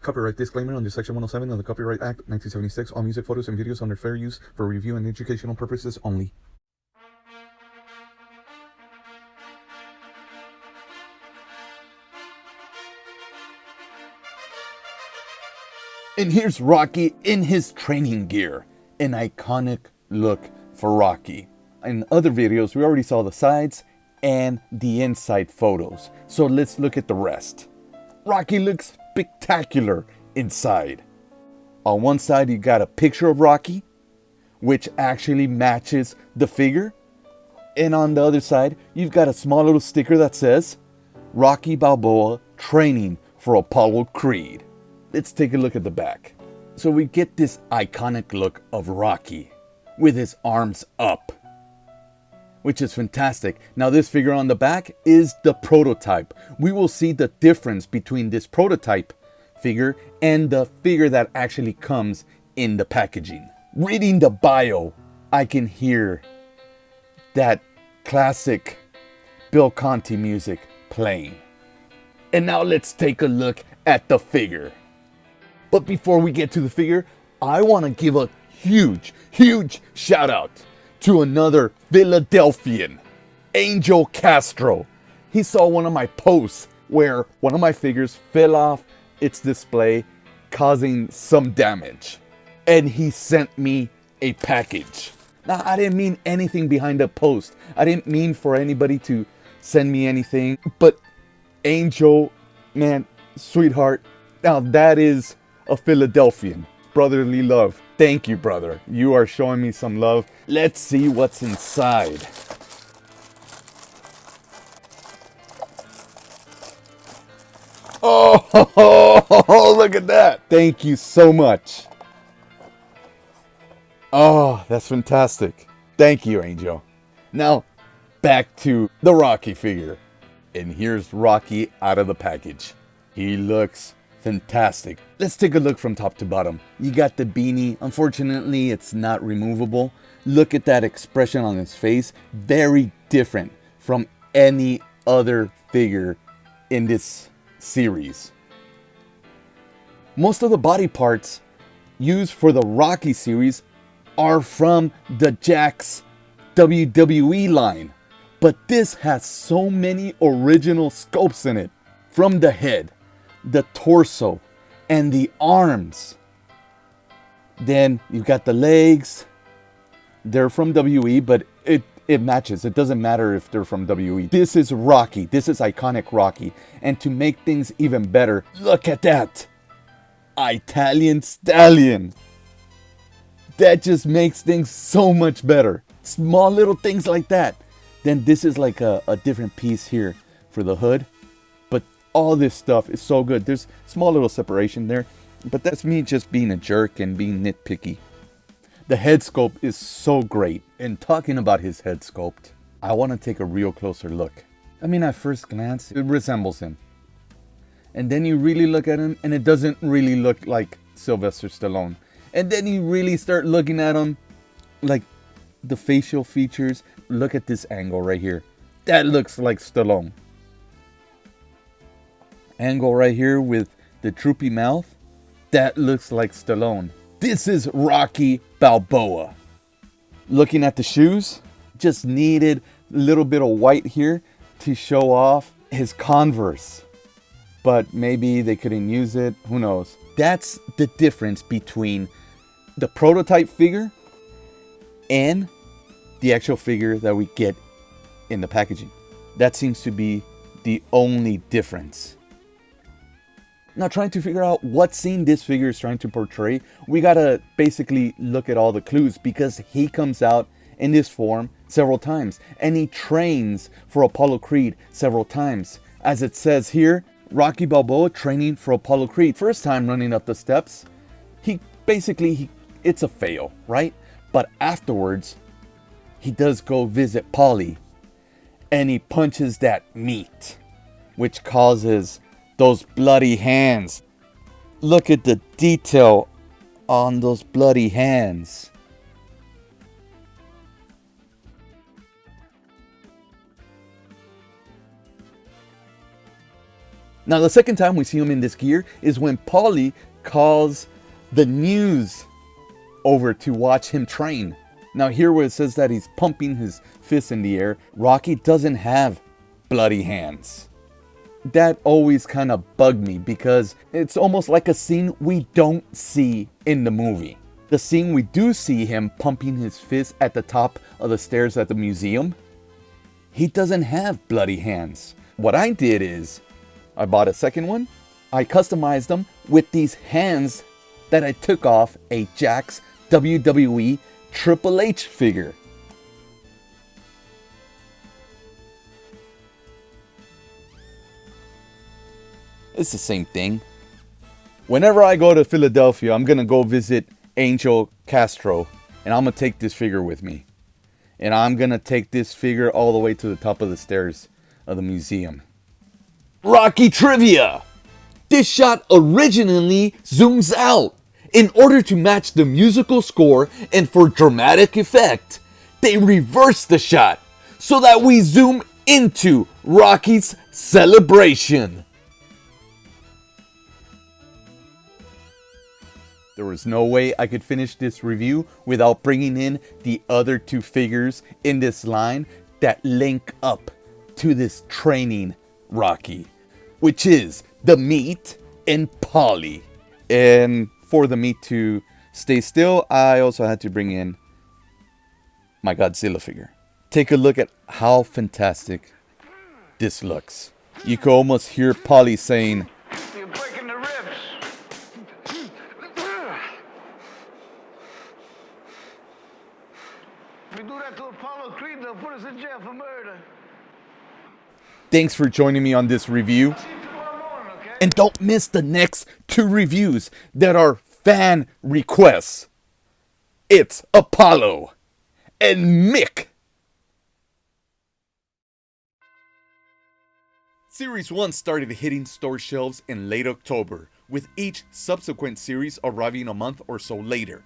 Copyright disclaimer under Section 107 of the Copyright Act 1976. All music, photos, and videos under fair use for review and educational purposes only. And here's Rocky in his training gear. An iconic look for Rocky. In other videos, we already saw the sides and the inside photos. So let's look at the rest. Rocky looks spectacular inside. On one side, you got a picture of Rocky, which actually matches the figure. And on the other side, you've got a small little sticker that says, Rocky Balboa training for Apollo Creed. Let's take a look at the back. So we get this iconic look of Rocky with his arms up, which is fantastic. Now this figure on the back is the prototype. We will see the difference between this prototype figure and the figure that actually comes in the packaging. Reading the bio, I can hear that classic Bill Conti music playing. And now let's take a look at the figure. But before we get to the figure, I want to give a huge shout out to another Philadelphian, Angel Castro. He saw one of my posts where one of my figures fell off its display, causing some damage. And he sent me a package. Now, I didn't mean anything behind the post. I didn't mean for anybody to send me anything. But Angel, man, sweetheart, now that is a Philadelphian. Brotherly love. Thank you, brother. You are showing me some love. Let's see what's inside. Oh, look at that. Thank you so much. Oh, that's fantastic. Thank you, Angel. Now, back to the Rocky figure. And here's Rocky out of the package. He looks fantastic. Let's take a look from top to bottom. You got the beanie. Unfortunately, it's not removable. Look at that expression on his face. Very different from any other figure in this series. Most of the body parts used for the Rocky series are from the Jakks WWE line. But this has so many original sculpts in it. From the head, the torso, and the arms. Then you've got the legs. They're from WE, but it matches. It doesn't matter if they're from WE. This is Rocky. This is iconic Rocky. And to make things even better, look at that. Italian Stallion. That just makes things so much better. Small little things like that. Then this is like a different piece here for the hood. But all this stuff is so good. There's small little separation there. But that's me just being a jerk and being nitpicky. The head sculpt is so great. And talking about his head sculpt, I want to take a real closer look. I mean, at first glance, it resembles him. And then you really look at him and it doesn't really look like Sylvester Stallone. And then you really start looking at him, like the facial features. Look at this angle right here. That looks like Stallone. Angle right here with the droopy mouth. That looks like Stallone. This is Rocky Balboa. Looking at the shoes, just needed a little bit of white here to show off his Converse. But maybe they couldn't use it. Who knows? That's the difference between the prototype figure and the actual figure that we get in the packaging. That seems to be the only difference. Now, trying to figure out what scene this figure is trying to portray, we gotta basically look at all the clues, because he comes out in this form several times and he trains for Apollo Creed several times. As it says here, Rocky Balboa training for Apollo Creed. First time running up the steps, it's a fail, right? But afterwards, he does go visit Polly and he punches that meat, which causes those bloody hands. Look at the detail on those bloody hands. Now, the second time we see him in this gear is when Paulie calls the news over to watch him train. Now, here where it says that he's pumping his fists in the air, Rocky doesn't have bloody hands. That always kind of bugged me because it's almost like a scene we don't see in the movie. The scene we do see him pumping his fist at the top of the stairs at the museum, he doesn't have bloody hands. What I did is, I bought a second one. I customized them with these hands that I took off a Jakks WWE Triple H figure. It's the same thing. Whenever I go to Philadelphia, I'm gonna go visit Angel Castro, and I'm gonna take this figure with me. And I'm gonna take this figure all the way to the top of the stairs of the museum. Rocky trivia! This shot originally zooms out. In order to match the musical score and for dramatic effect, they reversed the shot so that we zoom into Rocky's celebration. There was no way I could finish this review without bringing in the other two figures in this line that link up to this training Rocky, which is the Meat and Paulie. And for the Meat to stay still, I also had to bring in my Godzilla figure. Take a look at how fantastic this looks. You can almost hear Paulie saying, "You're breaking the ribs." If we do that to Apollo Creed, they'll put us in jail for murder. thanks for joining me on this review. See you tomorrow morning, okay? And don't miss the next two reviews that are fan requests. It's Apollo and Mick. Series 1 started hitting store shelves in late October, with each subsequent series arriving a month or so later,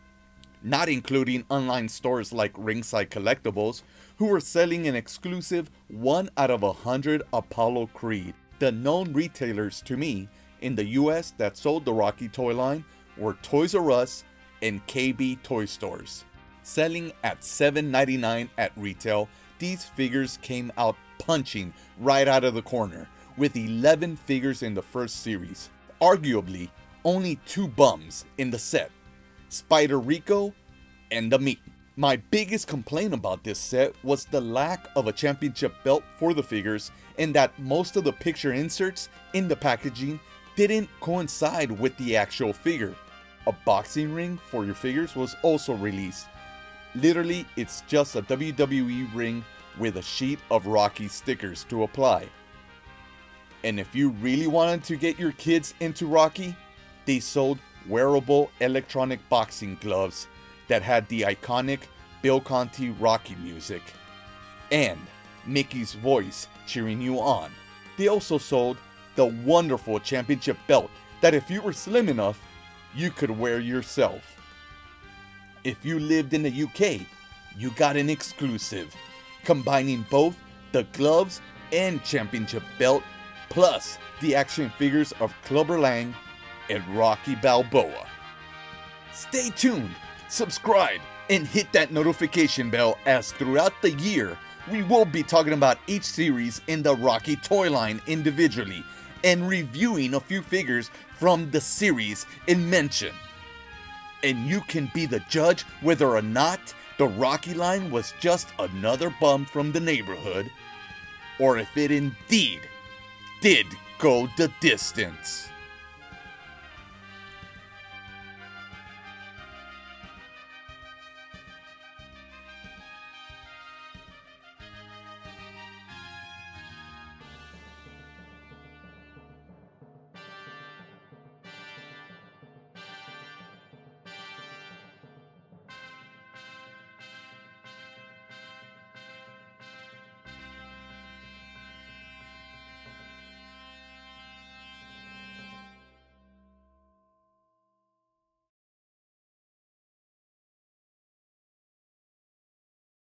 not including online stores like Ringside Collectibles, who were selling an exclusive 1 out of 100 Apollo Creed. The known retailers to me in the US that sold the Rocky toy line were Toys R Us and KB Toy Stores. Selling at $7.99 at retail, these figures came out punching right out of the corner, with 11 figures in the first series. Arguably, only 2 bums in the set, Spider Rico and the Meat. My biggest complaint about this set was the lack of a championship belt for the figures, and that most of the picture inserts in the packaging didn't coincide with the actual figure. A boxing ring for your figures was also released. Literally, it's just a WWE ring with a sheet of Rocky stickers to apply. And if you really wanted to get your kids into Rocky, they sold wearable electronic boxing gloves that had the iconic Bill Conti Rocky music and Mickey's voice cheering you on. They also sold the wonderful championship belt that if you were slim enough, you could wear yourself. If you lived in the UK, you got an exclusive, combining both the gloves and championship belt, plus the action figures of Clubber Lang and Rocky Balboa. Stay tuned, subscribe, and hit that notification bell, as throughout the year, we will be talking about each series in the Rocky toy line individually, and reviewing a few figures from the series in mention. And you can be the judge whether or not the Rocky line was just another bum from the neighborhood, or if it indeed did go the distance.